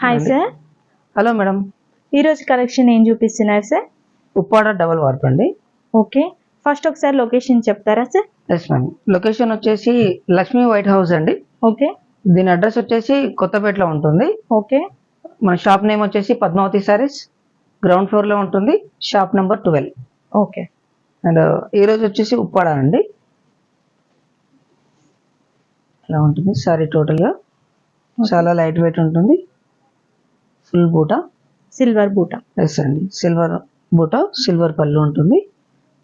Hi sir. Hello madam. ఈరోజు collection ఏం చూపిస్తున్నారు సార్? ఉప్పాడ డబల్ వార్ప్ అండి. ఓకే, ఫస్ట్ ఒకసారి లొకేషన్ చెప్తారా సార్? Yes ma'am. లొకేషన్ వచ్చేసి లక్ష్మీ వైట్ హౌస్ అండి. ఓకే. దీని అడ్రస్ వచ్చేసి కొత్తపేటలో ఉంటుంది. ఓకే. మన షాప్ నేమ్ వచ్చేసి పద్మావతి సారీస్, గ్రౌండ్ ఫ్లోర్ లో ఉంటుంది, షాప్ నెంబర్ 12. ఓకే. అండ్ ఈరోజు వచ్చేసి ఉప్పాడ అండి. ఇలా ఉంటుంది సారీ టోటల్ గా. చాలా లైట్ వెయిట్ ఉంటుంది. ఫుల్ బూటా, సిల్వర్ బూటా. ఎస్ అండి, సిల్వర్ బూటా, సిల్వర్ పళ్ళు ఉంటుంది.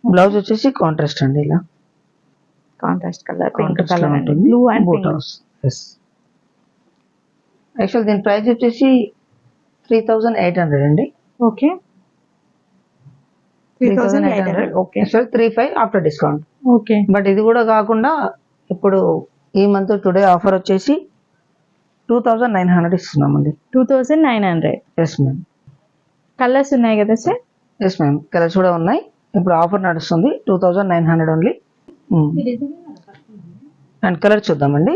బ్లౌజ్ వచ్చేసి కాంట్రాస్ట్ అండి. ఇలా contrast colour, pink contrast colour ఉంటుంది. బ్లూ అండ్ బూటా. ఎస్. యాక్చువల్ దీని ప్రైస్ వచ్చేసి 3800 అండి. Okay. 3800. Okay. Actual 35 after discount. Okay. But ఇది కూడా కాకుండా ఇప్పుడు ఈ మంత్ టుడే ఆఫర్ వచ్చేసి 2900 ఇస్తున్నామండి. 2900. Yes ma'am. కలర్స్ ఉన్నాయి కదా సార్? ఎస్ మ్యామ్, కలర్స్ కూడా ఉన్నాయి. ఇప్పుడు ఆఫర్ నడుస్తుంది 2900 ఓన్లీ. అండ్ కలర్ చూద్దామండి.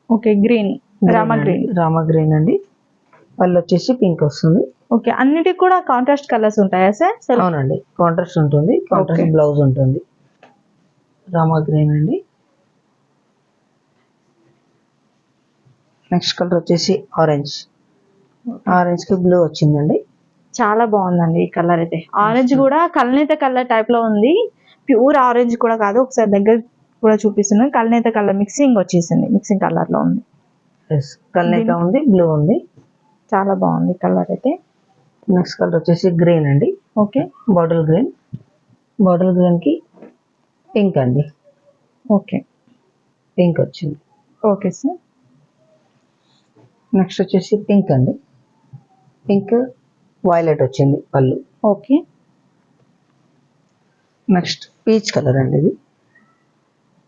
Okay, green, Rama green. Rama green అండి. పళ్ళు వచ్చేసి పింక్ వస్తుంది. ఓకే, అన్నిటికి కూడా కాంట్రాస్ట్ కలర్స్ ఉంటాయా సార్? అవునండి, కాంట్రాస్ట్ ఉంటుంది. కాంట్రాస్ట్ బ్లౌజ్ ఉంటుంది. రామా గ్రీన్ అండి. నెక్స్ట్ కలర్ వచ్చేసి ఆరెంజ్. ఆరెంజ్ కి బ్లూ వచ్చిందండి. చాలా బాగుందండి ఈ కలర్ అయితే. ఆరెంజ్ కూడా కల్నేత కలర్ టైప్ లో ఉంది. ప్యూర్ ఆరెంజ్ కూడా కాదు. ఒకసారి దగ్గర కూడా చూపిస్తున్నాను. కల్నేత కలర్ మిక్సింగ్ వచ్చేసింది, మిక్సింగ్ కలర్ లో ఉంది. కల్నేత ఉంది, బ్లూ ఉంది. చాలా బాగుంది కలర్ అయితే. నెక్స్ట్ కలర్ వచ్చేసి గ్రీన్ అండి. Okay. Bottle green. Bottle green కి పింక్ అండి. ఓకే, పింక్ వచ్చింది. Okay sir. నెక్స్ట్ వచ్చేసి పింక్ అండి. పింక్ వైలెట్ వచ్చింది పళ్ళు. ఓకే. నెక్స్ట్ పీచ్ కలర్ అండి.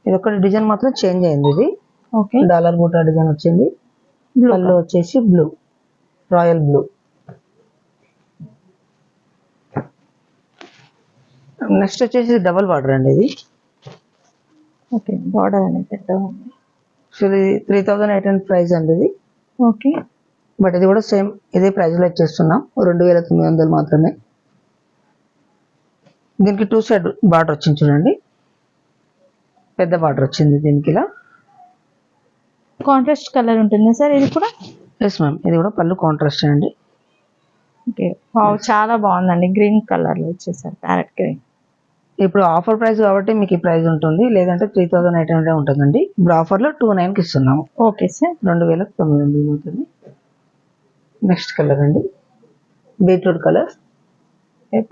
ఇది ఒకటి డిజైన్ మాత్రం చేంజ్ అయింది. ఇది ఓకే. డాలర్ బూటా డిజైన్ వచ్చింది. పళ్ళు వచ్చేసి బ్లూ, రాయల్ బ్లూ. నెక్స్ట్ వచ్చేసి డబల్ బార్డర్ అండి. ఇది ఓకే, బార్డర్ అనేది పెద్దగా ఉంది. 3800 ప్రైస్ అండి ఇది. ఓకే. బట్ ఇది కూడా సేమ్ ఇదే ప్రైస్ లో ఇచ్చేస్తున్నాం, 2900 మాత్రమే. దీనికి 2 సైడ్ బార్డర్ వచ్చింది చూడండి, పెద్ద బార్డర్ వచ్చింది దీనికి. ఇలా కాంట్రాస్ట్ కలర్ ఉంటుంది సార్ ఇది కూడా? ఎస్ మ్యామ్, ఇది కూడా పళ్ళు కాంట్రాస్ట్ అండి. ఓకే, చాలా బాగుందండి. గ్రీన్ కలర్ లో వచ్చేసారు, ప్యారెట్ గ్రీన్. ఇప్పుడు ఆఫర్ ప్రైస్ కాబట్టి మీకు ఈ ప్రైస్ ఉంటుంది, లేదంటే 3800 ఉంటుందండి. ఇప్పుడు ఆఫర్ లో 2900 ఇస్తున్నాము. Okay sir. 2900 మాత్రమే. నెక్స్ట్ కలర్ అండి, బీట్రూట్ కలర్.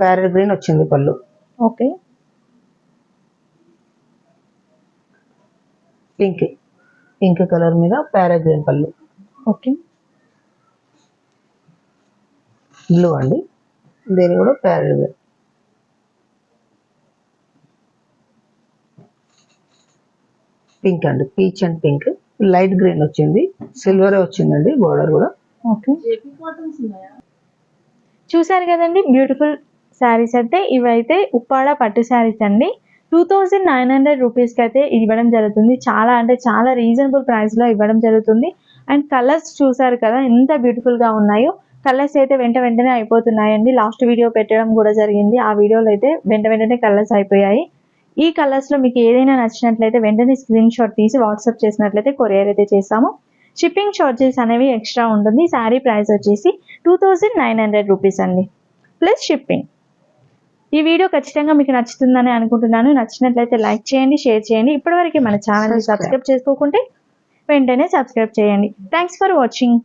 ప్యారెట్ గ్రీన్ వచ్చింది పళ్ళు. ఓకే. పింక్, పింక్ కలర్ మీద ప్యారెట్ గ్రీన్ పళ్ళు. ఓకే. బ్లూ అండి, దీని కూడా ప్యారెట్ గ్రీన్. పింక్ అండి, peach and pink. Light green వచ్చింది, సిల్వర్ వచ్చిందండి బార్డర్ కూడా. ఓకే. చూసారు కదండి బ్యూటిఫుల్ శారీస్ అయితే. ఇవైతే ఉప్పాడ పట్టు శారీస్ అండి. 2900 రూపీస్కి అయితే ఇవ్వడం జరుగుతుంది. చాలా అంటే చాలా రీజనబుల్ ప్రైస్లో ఇవ్వడం జరుగుతుంది. అండ్ కలర్స్ చూసారు కదా ఎంత బ్యూటిఫుల్గా ఉన్నాయో. కలర్స్ అయితే వెంటనే అయిపోతున్నాయండి. లాస్ట్ వీడియో పెట్టడం కూడా జరిగింది. ఆ వీడియోలో అయితే వెంటనే కలర్స్ అయిపోయాయి. ఈ కలర్స్లో మీకు ఏదైనా నచ్చినట్లయితే వెంటనే స్క్రీన్ షాట్ తీసి వాట్సాప్ చేసినట్లయితే కొరియర్ అయితే చేస్తాము. షిప్పింగ్ ఛార్జెస్ అనేవి ఎక్స్ట్రా ఉంటుంది. శారీ ప్రైస్ వచ్చేసి 2900 రూపీస్ అండి, ప్లస్ షిప్పింగ్. ఈ వీడియో ఖచ్చితంగా మీకు నచ్చుతుందని అనుకుంటున్నాను. నచ్చినట్లయితే లైక్ చేయండి, షేర్ చేయండి. ఇప్పటివరకు మన ఛానల్ని సబ్స్క్రైబ్ చేసుకోకుంటే వెంటనే సబ్స్క్రైబ్ చేయండి. Thanks for watching.